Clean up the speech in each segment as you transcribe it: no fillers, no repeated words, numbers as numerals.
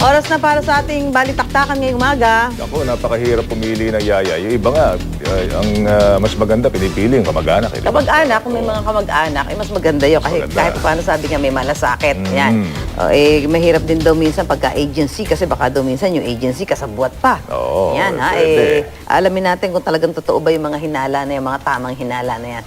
Oras na para sa ating balitaktakan ngayong umaga. Ako, napakahirap pumili ng yaya. Yung iba nga, ang mas maganda, pinipili yung kamag-anak. Kamag-anak, kung may mga kamag-anak, mas maganda yun. Kahit paano sabi nga may malasakit. Yan. Mahirap din daw minsan pagka-agency kasi baka daw minsan yung agency kasabwat pa. Oo, yan ha. Alamin natin kung talagang totoo ba yung mga hinala na yan, mga tamang hinala na yan.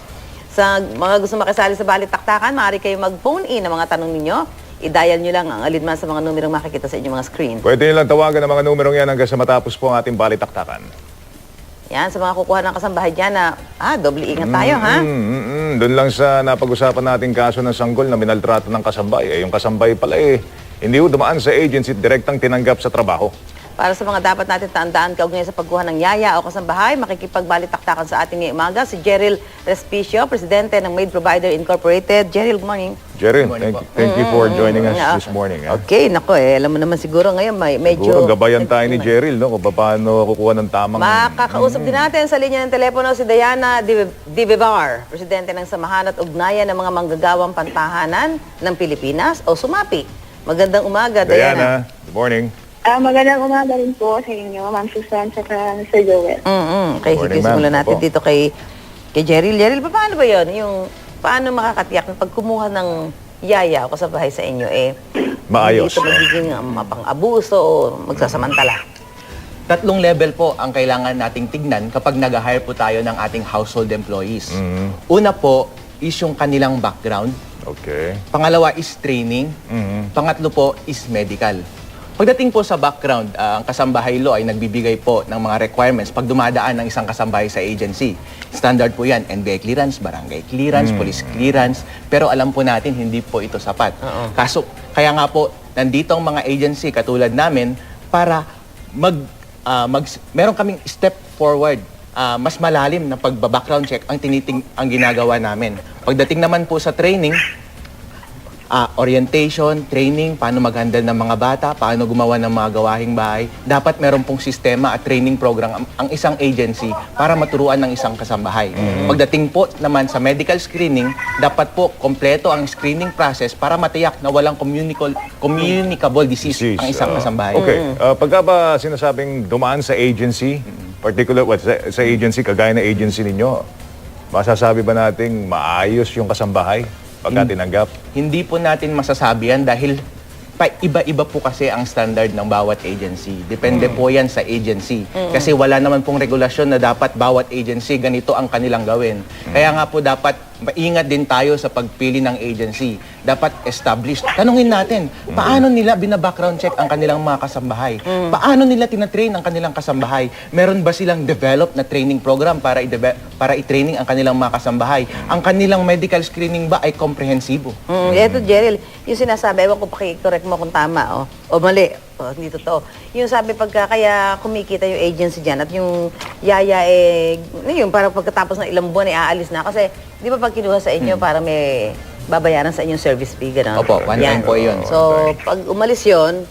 Sa mga gusto makisali sa balitaktakan, maaari kayo mag-phone in ang mga tanong ninyo. I-dial nyo lang ang alinman sa mga numerong makikita sa inyong mga screen. Pwede nilang tawagan ang mga numerong yan hanggang sa matapos po ang ating balitaktakan. Yan, sa mga kukuha ng kasambahay dyan na, doble ingat tayo, ha? Doon lang sa napag-usapan nating kaso ng sanggol na minaltrato ng kasambay. Yung kasambay pala hindi ho dumaan sa agency, direktang tinanggap sa trabaho. Para sa mga dapat natin tandaan kaugnay sa pagkuha ng yaya o kasambahay, makikipagbalitaktakan sa ating ngayong umaga si Jeril Respicio, Presidente ng Maid Provider Incorporated. Jeril, good morning. Jeril, thank you for joining us this morning. Okay, nako alam mo naman siguro ngayon medyo... Siguro gabayan tayo ni Jeril, no, kung paano kukuha ng tamang... Makakausap din natin sa linya ng telepono si Diana Divivar, Presidente ng Samahan at Ugnayan ng mga Manggagawang Pantahanan ng Pilipinas o SUMAPI. Magandang umaga, Diana. Good morning. Magandang umaga rin po sa inyo, Ma'am Susan, at Mr. Joel. Okay, sige, simulan natin dito kay Jeril. Jeril, paano ba yun? Paano makakatiyak na pag kumuha ng yaya o kasabahay sa inyo, maayos. Dito magiging mapang-abuso o magsasamantala? Tatlong level po ang kailangan nating tignan kapag nag-hire po tayo ng ating household employees. Una po is yung kanilang background. Okay. Pangalawa is training. Pangatlo po is medical. Pagdating po sa background, ang kasambahay law ay nagbibigay po ng mga requirements pag dumadaan ng isang kasambahay sa agency. Standard po yan, NBI clearance, barangay clearance, police clearance, pero alam po natin hindi po ito sapat. Kaya nga po, nandito ang mga agency katulad namin para meron kaming step forward, mas malalim na pagba-background check ang ginagawa namin. Pagdating naman po sa training, orientation, training, paano mag-handle ng mga bata, paano gumawa ng mga gawahing bahay. Dapat meron pong sistema at training program ang isang agency para maturuan ng isang kasambahay. Pagdating po naman sa medical screening, dapat po kompleto ang screening process para matiyak na walang communicable disease ang isang kasambahay. Okay. Pagka ba sinasabing dumaan sa agency, sa agency, kagaya na agency ninyo, masasabi ba nating maayos yung kasambahay pagka tinanggap? Hindi po natin masasabi yan dahil iba-iba po kasi ang standard ng bawat agency. Depende po yan sa agency. Kasi wala naman pong regulasyon na dapat bawat agency ganito ang kanilang gawin. Kaya nga po dapat maingat din tayo sa pagpili ng agency. Dapat established. Tanungin natin, paano nila bina-background check ang kanilang mga kasambahay? Paano nila tinatrain ang kanilang kasambahay? Meron ba silang develop na training program para i-training ang kanilang mga kasambahay? Ang kanilang medical screening ba ay komprehensibo? Ito, Jeril, yung sinasabi, ewan ko paki-correct mo kung tama o mali. Hindi totoo. Yung sabi kaya kumikita yung agency dyan at yung yaya yung parang pagkatapos ng ilang buwan aalis na. Kasi di ba pag kinuha sa inyo para may babayaran sa inyong service fee, gano'n? Opo, one time po yun. So, pag umalis yon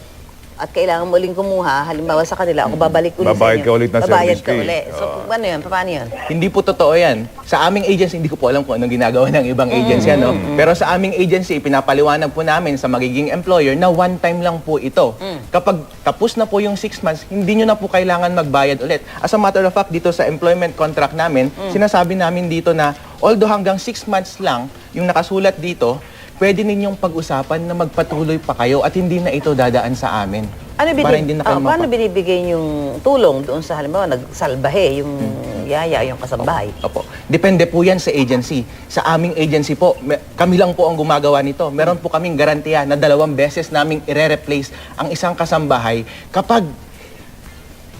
at kailangan muling kumuha, halimbawa sa kanila, ako babalik ulit sa Babayad inyo. ka ulit ng Babayad service ka fee. ulit. So, paano yun? Paano yun? Hindi po totoo yan. Sa aming agency, hindi ko po alam kung anong ginagawa ng ibang agency. Pero sa aming agency, pinapaliwanag po namin sa magiging employer na one time lang po ito. Kapag tapos na po yung 6 months, hindi nyo na po kailangan magbayad ulit. As a matter of fact, dito sa employment contract namin, sinasabi namin dito na although hanggang 6 months lang yung nakasulat dito, pwede ninyong pag-usapan na magpatuloy pa kayo at hindi na ito dadaan sa amin. Paano binibigay yung tulong doon sa halimbawa nagsalbahe yung yaya, yung kasambahay? Opo. Depende po yan sa agency. Sa aming agency po, kami lang po ang gumagawa nito. Meron po kaming garantiya na 2 beses naming i-replace ang isang kasambahay kapag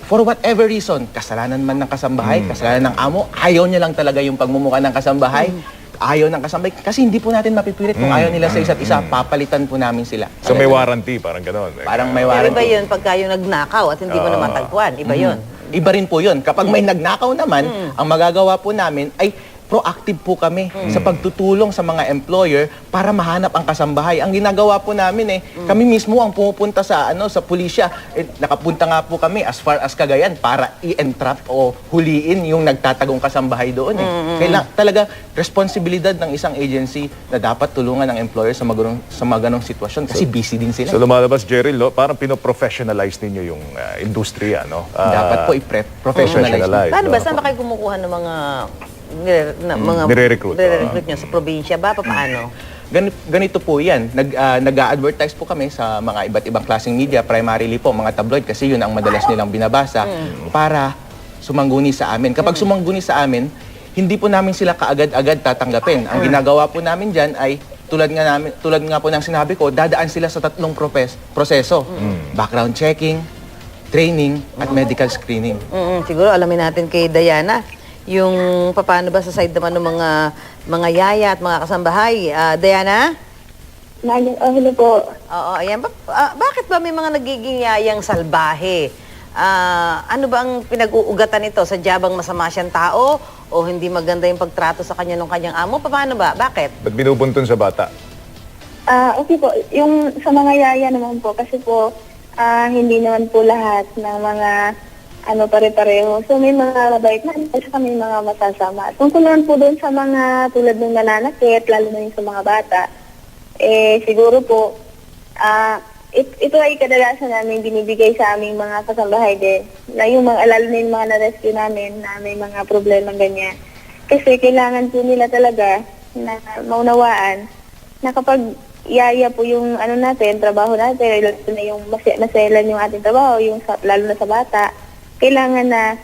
for whatever reason, kasalanan man ng kasambahay, kasalanan ng amo, ayaw niya lang talaga yung pagmumukha ng kasambahay, ayaw ng kasambahay. Kasi hindi po natin mapipilit kung ayaw nila sa isa't isa, papalitan po namin sila. So may warranty, parang gano'n. Parang may Pero warranty. iba yun pagka yung nagnakaw at hindi mo naman tagpuan. Iba yun. Iba rin po yun. Kapag may nagnakaw naman, ang magagawa po namin ay proactive po kami sa pagtutulong sa mga employer para mahanap ang kasambahay. Ang ginagawa po namin kami mismo ang pumupunta sa sa pulisya. Nakapunta nga po kami as far as Cagayan para i-entrap o huliin yung nagtatagong kasambahay doon. Kailangan talaga responsibilidad ng isang agency na dapat tulungan ng employer sa mga ganong sitwasyon kasi busy din sila. So lumalabas, Jerry, parang pinoprofessionalize ninyo yung industriya, no? Dapat po i-professionalize. Professionalize. Paano ba? no? Saan ba kayo kumukuha ng mga Nire-recruit. nire-recruit nyo? Sa probinsya ba? Paano? Ganito po yan. Nag-a-advertise po kami sa mga iba't ibang klaseng media, primarily po mga tabloid kasi yun ang madalas nilang binabasa para sumangguni sa amin. Kapag sumangguni sa amin, hindi po namin sila kaagad-agad tatanggapin. Ang ginagawa po namin dyan ay tulad nga po ng sinabi ko, dadaan sila sa 3 proseso. Background checking, training, at medical screening. Siguro alamin natin kay Diana yung paano ba sa side naman ng mga yaya at mga kasambahay. Diana? Hello po. Oo, ayan. Bakit ba may mga nagiging yayang salbahe? Ano ba ang pinag-uugatan nito? Sadya bang masama siyang tao? O hindi maganda yung pagtrato sa kanya ng kanyang amo? Paano ba? Bakit? Ba't binubuntun sa bata? Okay po. Yung sa mga yaya naman po, kasi po, hindi naman po lahat ng mga pare-pareho. So may mga mabait na at saka may mga masasama. Tungkol naman po doon sa mga tulad ng nananakit, lalo na yung sa mga bata, siguro po, ito ay kadalasan namin binibigay sa aming mga kasambahay din. Na yung mga, lalo na yung mga na-rescue namin na may mga problema ganyan. Kasi kailangan po nila talaga na maunawaan na kapag yaya po yung natin, trabaho natin, lalo na yung maselan yung ating trabaho, lalo na sa bata, kailangan na,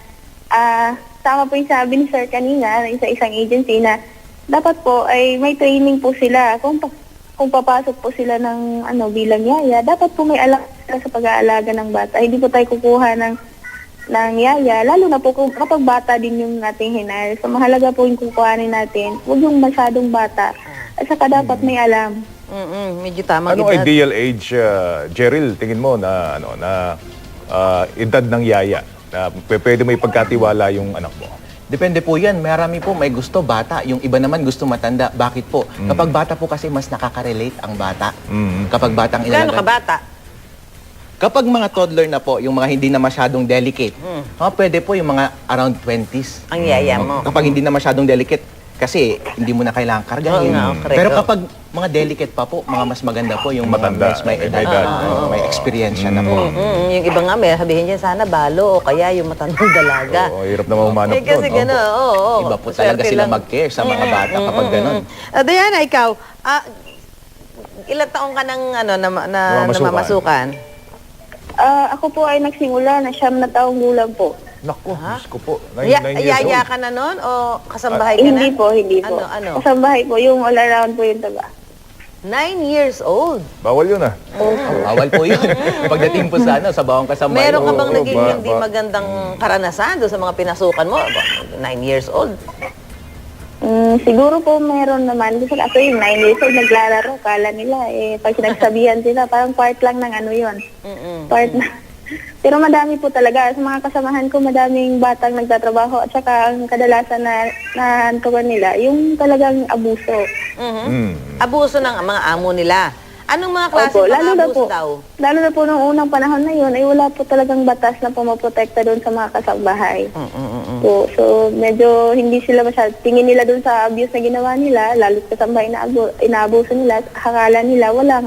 tama po yung sabi ni Sir kanina, sa isang agency na dapat po ay may training po sila. Kung papasok po sila ng bilang yaya, dapat po may alam sila sa pag-aalaga ng bata. Hindi po tayo kukuha ng yaya, lalo na po kapag bata din yung ating hinahal. So mahalaga po yung kukuhanin natin, huwag yung masyadong bata. At saka dapat may alam. Medyo tamang Anong edad. ideal age, Jeril, tingin mo na edad ng yaya na pwede may pagkatiwala yung anak mo? Depende po yan. Marami po may gusto bata. Yung iba naman gusto matanda. Bakit po? Kapag bata po kasi mas nakaka-relate ang bata. Kapag batang Gaano ilalagan. ka bata? Kapag mga toddler na po, yung mga hindi na masyadong delicate, pwede po yung mga around 20s. Ang yaya mo. Kapag hindi na masyadong delicate, kasi hindi mo na kailangan kargahin. Oo nga, correct. Pero kapag mga delicate pa po, mga mas maganda po yung Matanda, mga may may edad, edad. may experience na po. Yung iba nga, may sabihin dyan, sana balo o kaya yung matandang dalaga. Oo, hirap naman umanap Kasi doon, no? gano'n, oo. Iba po talaga Swerte sila lang. mag-care sa mga bata kapag gano'n. Diana, ikaw, ilang taong ka nang namamasukan? Ako po ay nagsimula na 9 na taong gulang po. Naku, Diyos ko po. 9 years Yaya old. ka na nun o kasambahay ka na? Hindi po. Ano? Kasambahay po, yung all around po yung taba. 9 years old. Bawal yun Bawal po yun. Pagdating po sa bawang kasambahay. Meron ka bang Oo, naging hindi magandang karanasan doon sa mga pinasukan mo? 9 years old. Siguro po meron naman. Kasi ako yung 9 years old naglalaro. Kala nila pag sinagsabihan sila, parang part lang ng yun. Part na. Pero madami po talaga. Sa mga kasamahan ko, madaming batang nagtatrabaho. At saka ang kadalasan na nahantukan nila, yung talagang abuso. Abuso ng mga amo nila. Anong mga klase Opo, ng abuso daw? Lalo na po nung unang panahon na yun, ay wala po talagang batas na pumaprotekta doon sa mga kasambahay. So, medyo hindi sila masyadong, tingin nila doon sa abuse na ginawa nila, lalo kasambahay na inaabuso nila, akala nila walang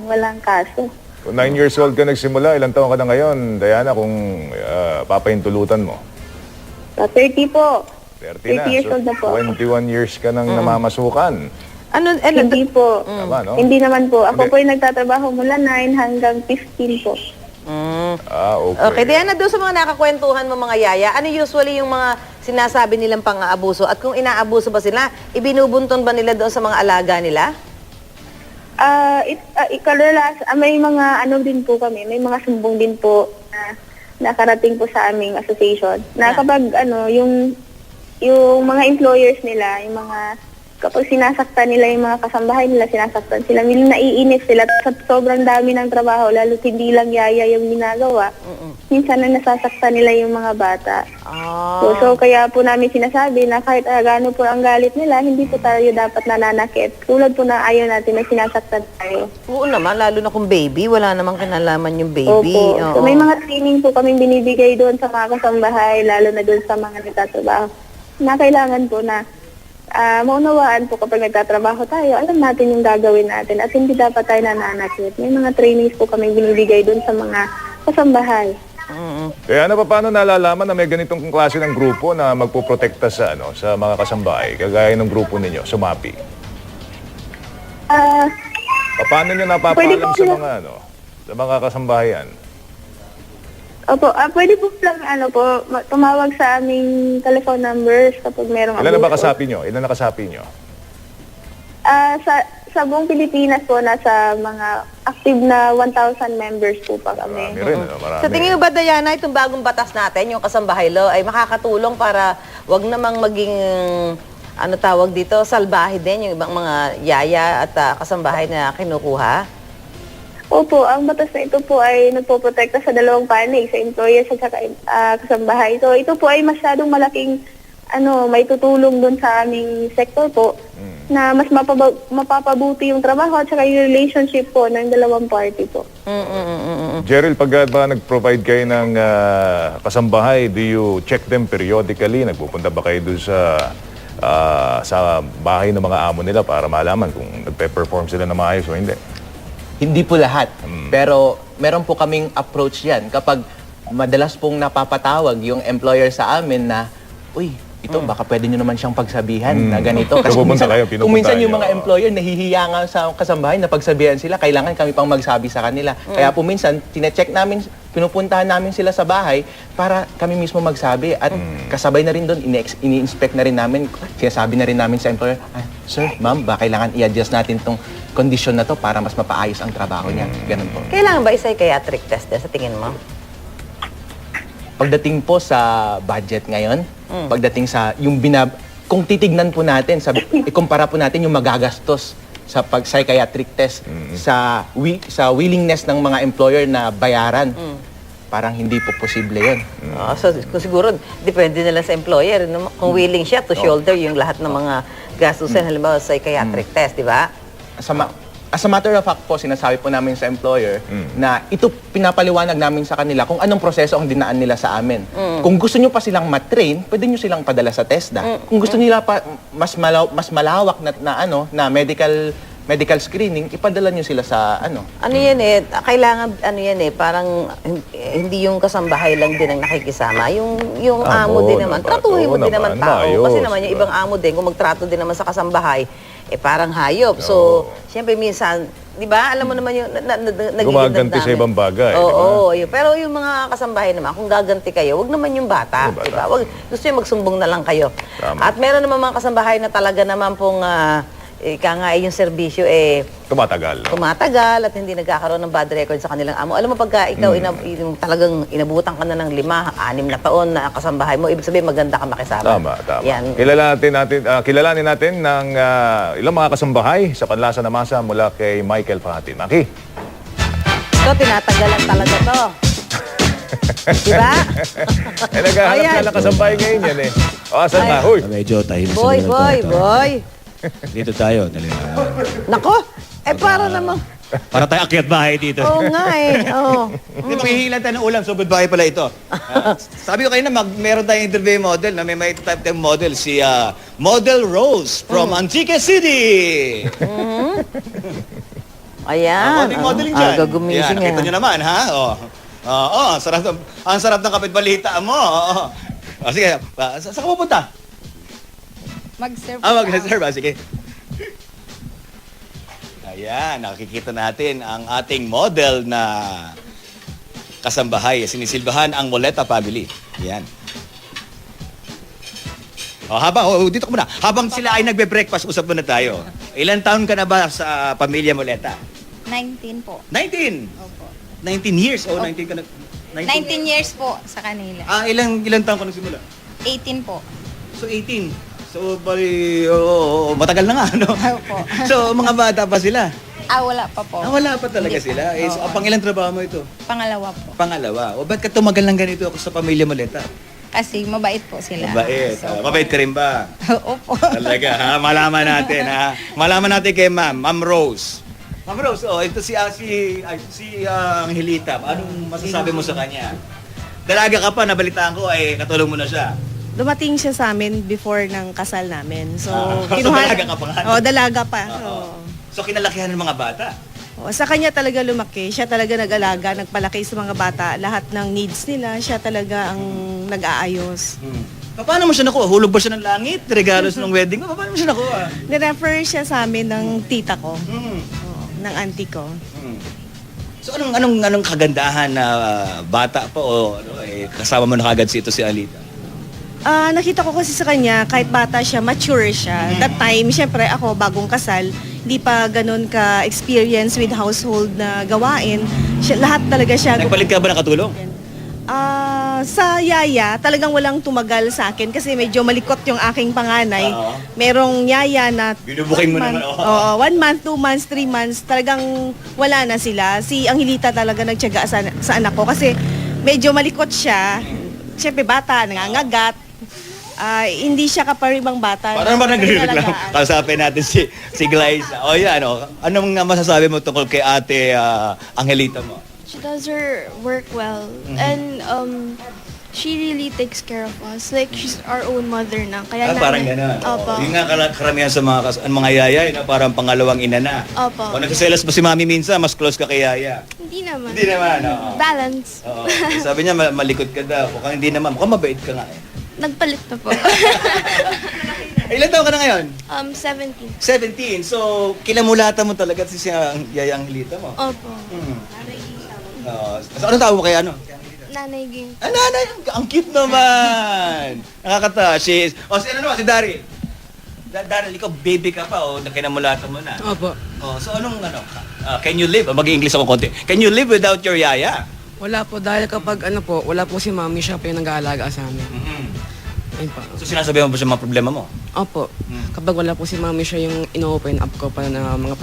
walang kaso. 9 years old ka nagsimula, ilang taon ka na ngayon, Diana, kung papahintulutan mo? 30 po. 30 na. 30 years old na po. 21 years ka nang namamasukan. Hindi po. Tama, no? Hindi naman po. Ako Hindi. po ay nagtatrabaho mula 9 hanggang 15 po. Okay. Okay, Diana, doon sa mga nakakwentuhan mo mga yaya, ano usually yung mga sinasabi nilang pang-aabuso? At kung inaabuso ba sila, ibinubunton ba nila doon sa mga alaga nila? May mga din po kami, may mga sumbong din po na nakarating po sa aming association. Na kapag yung mga employers nila, yung mga kapag sinasaktan nila yung mga kasambahay nila, sinasaktan sila, naiinip sila sa sobrang dami ng trabaho, lalo hindi lang yaya yung ginagawa. Minsan na nasasaktan nila yung mga bata. Ah. So kaya po namin sinasabi na kahit gaano po ang galit nila, hindi po tayo dapat nananakit. Tulad po na ayaw natin na sinasaktan tayo. Oo naman, lalo na kung baby, wala namang kinalaman yung baby. Opo. Oo. So may mga training po kaming binibigay doon sa mga kasambahay, lalo na doon sa mga nagtatrabaho, na kailangan po na maunawaan po kapag nagtatrabaho tayo, alam natin yung gagawin natin at hindi dapat tayo nananakit. May mga trainings po kaming binibigay doon sa mga kasambahay. Kaya ano pa, paano nalalaman na may ganitong klase ng grupo na magpoprotekta sa sa mga kasambahay, kagaya ng grupo ninyo, Sumapi? Paano nyo Pwede napapaalam po sa sila- mga sa mga kasambahayan? Opo, pwede po lang tumawag sa aming telephone numbers kapag merong Ilan na ba abuso. kasapi nyo? Ilan na kasapi nyo? Sa buong Pilipinas po, nasa mga active na 1,000 members po pa kami. Marami rin, marami. Sa tingin mo ba, Diana, itong bagong batas natin, yung kasambahay law, ay makakatulong para wag namang maging, ano tawag dito, salbahe din yung ibang mga yaya at kasambahay na kinukuha? Opo, ang batas na ito po ay nagpoprotekta sa dalawang panig, sa employer at sa kasambahay. So ito po ay masyadong malaking may tutulong doon sa aming sector po na mas mapapabuti yung trabaho at saka yung relationship po ng dalawang party po. Cheryl, pag ba nag-provide kayo ng kasambahay, do you check them periodically? Nagpupunta ba kayo doon sa bahay ng mga amo nila para malaman kung nagpe-perform sila na maayos o hindi? Hindi po lahat. Pero meron po kaming approach yan. Kapag madalas pong napapatawag yung employer sa amin na, uy, ito baka pwede nyo naman siyang pagsabihan na ganito. Kasi So, pupunta kayo, kung pinupuntahan minsan yung nyo. mga employer nahihiya nga sa kasambahay na pagsabihan sila, kailangan kami pang magsabi sa kanila. Kaya po minsan, tinecheck namin, pinupuntahan namin sila sa bahay para kami mismo magsabi. At kasabay na rin doon, ini-inspect na rin namin, sinasabi na rin namin sa employer, sir, ma'am, ba kailangan i-adjust natin tong kondisyon na to para mas mapaayos ang trabaho niya. Ganun po. Kailangan ba psychiatric test sa tingin mo? Pagdating po sa budget ngayon, pagdating sa kung titignan po natin, ikumpara po natin yung magagastos sa psychiatric test sa willingness ng mga employer na bayaran. Parang hindi po posible yun. So siguro, depende na lang sa employer. Kung willing siya to shoulder yung lahat ng mga gastusin, halimbawa sa psychiatric test, di ba? As a matter of fact po, sinasabi po namin sa employer na ito pinapaliwanag namin sa kanila kung anong proseso ang dinaan nila sa amin. Kung gusto nyo pa silang matrain, pwede nyo silang padala sa TESDA. Kung gusto nila pa mas malawak na medical screening, ipadala nyo sila sa Ano yan kailangan parang hindi yung kasambahay lang din ang nakikisama. Yung amo din naman. Tratuhin mo din naman tao. maayos, Kasi naman yung diba? ibang amo din, kung magtrato din naman sa kasambahay, parang hayop. So, siyempre minsan, di ba, alam mo naman yung Gumaganti sa ibang bagay, Oo, yun. Pero yung mga kasambahay naman, kung gaganti kayo, wag naman yung bata. Yung bata. Di ba? Gusto nyo magsumbong na lang kayo. Tama. At meron naman mga kasambahay na talaga naman pong yung serbisyo tumatagal at hindi nagkakaroon ng bad record sa kanilang amo. Alam mo, pagka ikaw talagang inabutan ka na ng 5, 6 na taon na kasambahay mo, ibig sabihin maganda ka makisama. Tama. Yan. Kilalanin natin ng ilang mga kasambahay sa Panlasa na Masa mula kay Michael Fahatin. Maki. Ito, tinatagalan talaga to. Diba? Naghahanap Ayan. ka ng kasambahay ngayon yan asan na? Huy! Medyo tahimik sa Boy, mga boy, nagtatanong. boy. Dito tayo. Dali. Nako, para naman. Para tayo akyat bahay dito. Oo nga Oo. Hindi, panghihilan tayo ng ulam. So, good bahay pala ito. Sabi ko kayo na meron tayong interview model na may type tayong model. Si Model Rose from Antique City. Ayan. Modeling dyan. Gumising Kita nyo naman, ha? Ang sarap ng kapit balita mo. Sige, saan ka pupunta? Mag-serve. Mag-serve. Sige. Ayan, nakikita natin ang ating model na kasambahay. Sinisilbahan ang Moleta family. Ayan. Dito ka muna. Habang sila ay nagbe-breakfast, usap muna tayo. Ilan taon ka na ba sa pamilya Moleta? 19 po. 19! Opo. 19 years? 19 ka na? 19 years po sa kanila. Ilang taon ka nagsimula? 18 po. So 18. So, bali, matagal na nga, no? Opo. So, mga bata pa sila. Wala pa po. Wala pa talaga Hindi sila. pa. Eh, so, Oo. pangilang trabaho mo ito? Pangalawa po. Pangalawa. O, ba't ka tumagal ng ganito ako sa pamilya mo, Leta? Kasi mabait po sila. Mabait. Mabait ka rin ba? Opo. Talaga, ha? Malaman natin, ha? Malaman natin kay Ma'am Rose. Ma'am Rose, ito si Angelita. Anong masasabi mo sa kanya? Dalaga ka pa, nabalitaan ko, katulong mo na siya. Dumating siya sa amin before ng kasal namin. So, So, dalaga ka pa nga? Dalaga pa. Oo. So, kinalakihan ng mga bata. Sa kanya talaga lumaki. Siya talaga nag-alaga, nagpalaki sa mga bata. Lahat ng needs nila, siya talaga ang nag-aayos. Paano mo siya nakuha? Hulog ba siya ng langit? Regalos ng wedding mo? Paano mo siya nakuha? Nirefer siya sa amin ng tita ko, Hmm. ng auntie ko. So, anong kagandahan na bata pa o kasama mo na kagad si Alita? Nakita ko kasi sa kanya, kahit bata siya, mature siya. That time, syempre ako, bagong kasal, hindi pa ganun ka-experience with household na gawain. Lahat talaga siya. Nagpalit ka ba ng katulong? Sa yaya, talagang walang tumagal sa akin kasi medyo malikot yung aking panganay. Oo. Merong yaya na Binubuking mo 1 naman, month, oo. oo, 1 month, 2 months, 3 months, talagang wala na sila. Si Angelita talaga nagtiyaga sa anak ko kasi medyo malikot siya. Siyempre bata, nangangagat. Hindi siya kaparibang bata. Para naman nagre-reklamo. Pinalagaan. Kausapin natin si Glyza. O yan, anong masasabi mo tungkol kay ate Angelita mo? She does her work well, and she really takes care of us. Like, she's our own mother na. Kaya Parang gano'n. Opo. Yung nga karamihan sa mga yaya, parang pangalawang ina na. Opo. O nagsiselos pa si mami minsan, mas close ka kay yaya. Hindi naman. Hindi naman, oo. Balance. Oo. Sabi niya, malikot ka daw. Mukhang hindi naman. Mukhang mabait ka nga eh. Nagpalit na po. Ilan taon ka na ngayon? 17. 17. So, kinamulatan mo talaga si yaya Angelita mo. Opo. So, anong tawag mo kay ano? Nanay Ging. Nanay, ang cute naman. Nakakatawa. Si Daryl. Daryl, ikaw baby ka pa o kinamulatan mo na. Opo. So anong can you live? Mag-i-English ako konti. Can you live without your yaya? Wala po dahil kapag wala po si mami, siya po yung nag-aalaga sa amin. Ayun po. So sinasabihan mo ba siya mga problema mo? Opo. Kapag wala po si mami, siya yung ino-open up ko pa na mga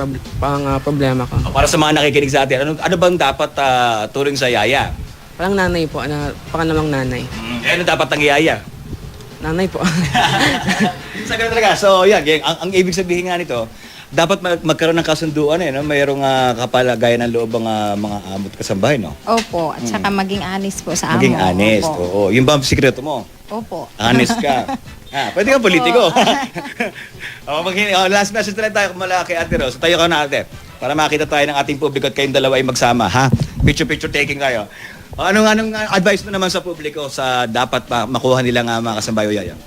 problema ko. Para sa mga nakikinig sa atin, ano bang dapat turing sa yaya? Parang nanay po, pangalawang nanay. Ano dapat ang yaya? Nanay po. Sa ganun talaga. So yan, ang ibig sabihin nga nito, dapat magkaroon ng kasunduan no? Mayroong kapalagayan ng loob ang mga amot kasambahay, no? Opo. At saka maging honest po sa amo. Maging honest. Opo. Oo. Yung ba ang sikreto mo? Opo. Honest ka. Pwede kang politiko. Last message na lang tayo kay Ate Rose. Tayo ka na, ate. Para makita tayo ng ating publiko at kayong dalawa ay magsama, ha? Picture taking tayo. Anong advice mo naman sa publiko sa dapat makuha nila nga mga kasambahay o yaya?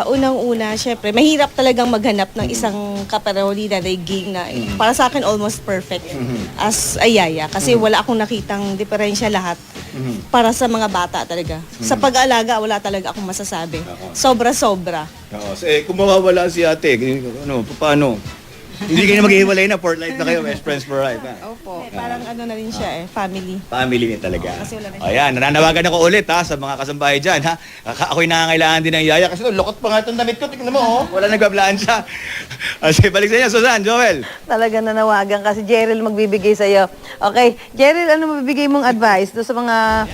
Unang-una, syempre, mahirap talagang maghanap ng isang kapareho ni Nanay Ging na para sa akin almost perfect as a yaya. Kasi wala akong nakitang diferensya lahat para sa mga bata talaga. Sa pag-aalaga, wala talaga akong masasabi. Sobra-sobra. Oo. So, kung mawawala si ate, paano? Hindi kayo maghihiwalay na, for life na kayo, best friends for life. Ha? Opo. Parang na rin siya family. Family niya talaga. Kasi wala na siya. Ayan, nananawagan ako ulit sa mga kasambahay dyan. Ha? Ako'y nangangailangan din ng yaya kasi lokot pa nga itong damit ko. Tingnan mo, wala nagbablaan siya. Sige, balik sa inyo, Susan, Joel. Talaga nanawagan kasi Jerry magbibigay sa iyo. Okay, Jerry, ano mabibigay mong advice do sa mga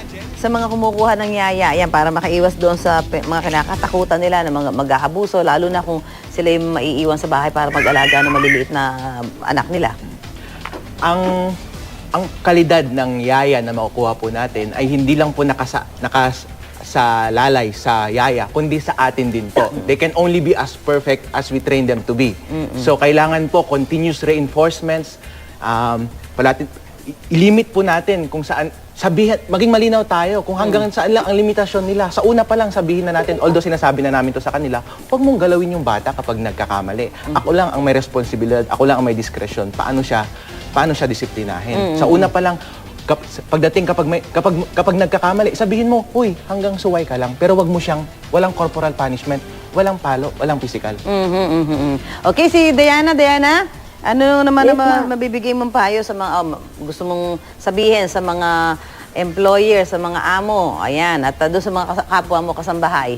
kumukuha ng yaya yan para makaiwas doon sa mga kinakatakutan nila na mga mag-aabuso lalo na kung sila yung maiiwan sa bahay para mag-alaga ng maliliit na anak nila. Ang kalidad ng yaya na makukuha po natin ay hindi lang po nakasalalay sa yaya, kundi sa atin din po. They can only be as perfect as we train them to be. So, kailangan po continuous reinforcements, i-limit po natin kung saan, maging malinaw tayo kung hanggang saan lang ang limitasyon nila. Sa una pa lang sabihin na natin, although sinasabi na namin to sa kanila, huwag mong galawin yung bata kapag nagkakamali. Ako lang ang may responsibilidad, ako lang ang may discretion. Paano siya disiplinahin? Sa una pa lang, pagdating kapag nagkakamali, sabihin mo, uy, hanggang suway ka lang. Pero wag mo siyang, walang corporal punishment, walang palo, walang physical. Okay, si Diana, ano naman ang mabibigay mong payo sa mga gusto mong sabihin sa mga employer, sa mga amo, ayan, at doon sa mga kapwa mo kasambahay?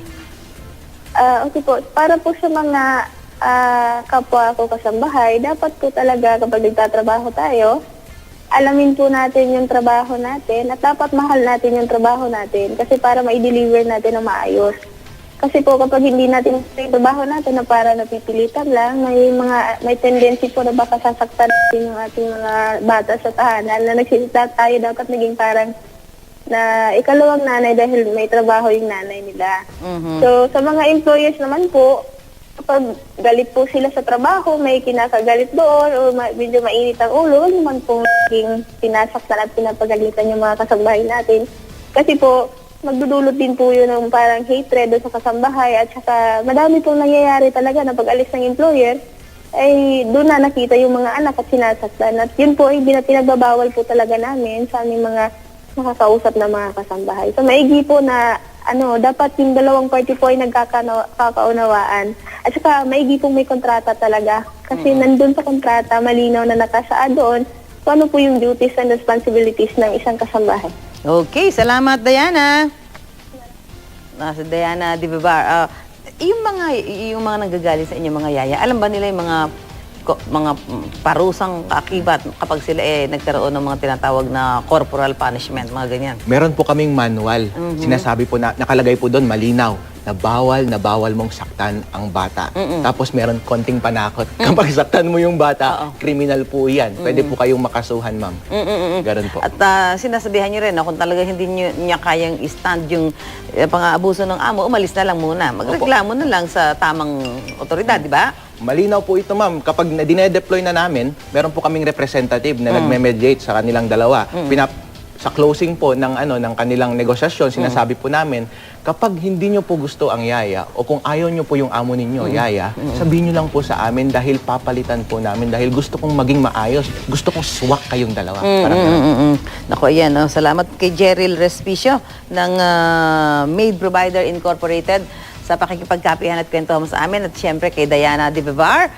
Okay po, para po sa mga kapwa ko kasambahay, dapat po talaga kapag nagtatrabaho tayo, alamin po natin yung trabaho natin at dapat mahal natin yung trabaho natin kasi para ma-deliver natin ng maayos. Kasi po kapag hindi natin yung trabaho natin na para napipilitan lang, may tendency po na baka sasaktan natin yung ating mga bata sa tahanan na nagsisit tayo dapat naging parang na ikalawang nanay dahil may trabaho yung nanay nila. So, sa mga employers naman po, kapag galit po sila sa trabaho, may kinakagalit doon o medyo mainit ang ulo, huwag naman pong naging pinasaktan at pinapagalitan yung mga kasambahay natin. Kasi po, magdudulot din po yun ng parang hatred doon sa kasambahay at saka madami pong nangyayari talaga na pag-alis ng employer, ay doon na nakita yung mga anak at sinasaktan. At yun po ay pinagbabawal po talaga namin sa aming mga nakakausap na mga kasambahay. So maigi po na dapat yung dalawang party po ay nagkakaunawaan. At saka maigi pong may kontrata talaga. Kasi nandun sa kontrata, malinaw na nakasaad doon kung ano po yung duties and responsibilities ng isang kasambahay. Okay, salamat Diana. Si Diana Di Vivar. Yung mga nanggagaling sa inyo mga yaya, alam ba nila yung mga parusang kaakibat kapag sila nagkaroon ng mga tinatawag na corporal punishment, mga ganyan? Meron po kaming manual. Sinasabi po na, nakalagay po doon, malinaw, na bawal mong saktan ang bata. Tapos meron konting panakot. Kapag saktan mo yung bata, kriminal po yan. Pwede po kayong makasuhan, ma'am. Ganun po. At sinasabihan nyo rin na kung talaga hindi niya kayang i-stand yung pang-aabuso ng amo, umalis na lang muna. Magreklamo na lang sa tamang otoridad, di ba? Malinaw po ito, ma'am. Kapag dinedeploy na namin, meron po kaming representative na nagme-mediate sa kanilang dalawa. Sa closing po ng kanilang negosasyon, sinasabi po namin, kapag hindi nyo po gusto ang yaya o kung ayaw nyo po yung amo ninyo, yaya, sabihin nyo lang po sa amin dahil papalitan po namin dahil gusto kong maging maayos. Gusto kong swak kayong dalawa. Parang ganun. Naku, ayan. Salamat kay Jeril Respicio ng Maid Provider Incorporated sa pakikipagkapihan at kwentuhan mo sa amin. At syempre kay Diana Di Vivar